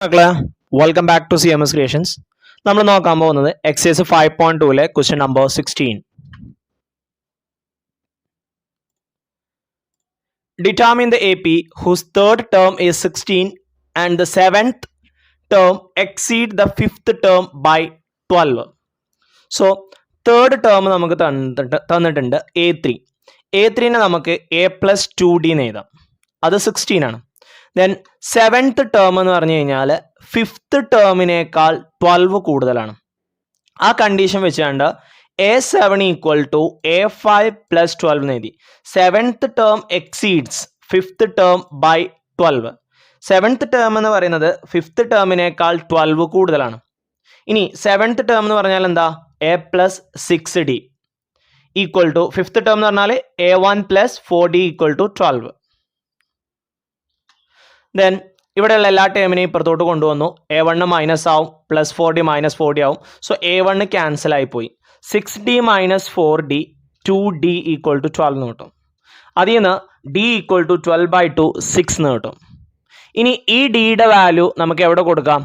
Welcome back to CMS Creations. നമ്മൾ നോക്കാൻ പോകുന്നത് exercise 5.2 question number 16. Determine the AP whose third term is 16 and the seventh term exceed the fifth term by 12. So third term നമുക്ക് തന്നിട്ടുണ്ട് A3. A3നെ നമുക്ക് A plus 2D എന്ന് എഴുതാം. അത് 16 ആണ്. ദെൻ സെവൻത്ത് ടേം എന്ന് പറഞ്ഞു കഴിഞ്ഞാൽ ഫിഫ്ത്ത് ടേമിനേക്കാൾ 12 കൂടുതലാണ്. ആ കണ്ടീഷൻ വെച്ചുകൊണ്ട് A7 equal to A5 plus 12 എന്ന് എഴുതി. Seventh term exceeds fifth term by 12. Seventh term എന്ന് പറയുന്നത് ഫിഫ്ത്ത് ടേമിനേക്കാൾ 12 കൂടുതലാണ്. ഇനി സെവൻത്ത് ടേം എന്ന് പറഞ്ഞാൽ എന്താ? A plus 6D equal to fifth term എന്ന് പറഞ്ഞാൽ A1 plus 4D equal to 12. Then ഇവിടെയുള്ള എല്ലാ ടേമിനെയും ഇപ്പുറത്തോട്ട് കൊണ്ടുവന്നു. A1 മൈനസ് ആവും, പ്ലസ് 4D മൈനസ് 4D ആവും. സോ A1 ക്യാൻസൽ ആയിപ്പോയി. 6D minus 4D 2D equal to 12 എന്ന് കിട്ടും. അതിൽ നിന്ന് D ഈക്വൽ ടു 12/2 6 എന്ന് കിട്ടും. ഇനി ഈ ഡിയുടെ വാല്യൂ നമുക്ക് എവിടെ കൊടുക്കാം?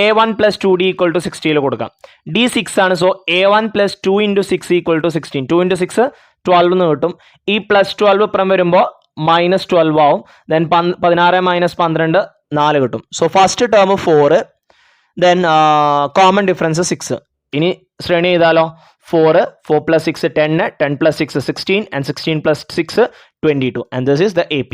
A1 plus 2D equal to 60 കൊടുക്കാം. D 6 ആണ്. So A1 plus 2 into 6 equal to 16. 2 into 6 12 എന്ന് കിട്ടും. ഈ പ്ലസ് 12 ഇപ്പുറം വരുമ്പോൾ മൈനസ് 12 ആവും. ദെൻ 16 മൈനസ് 12 4 കിട്ടും. So first term 4, then common difference 6. ഇനി ശ്രേണി ചെയ്താലോ? 4 plus 6 10, 10 plus 6 16 and 16 plus 6 22 and this is the AP.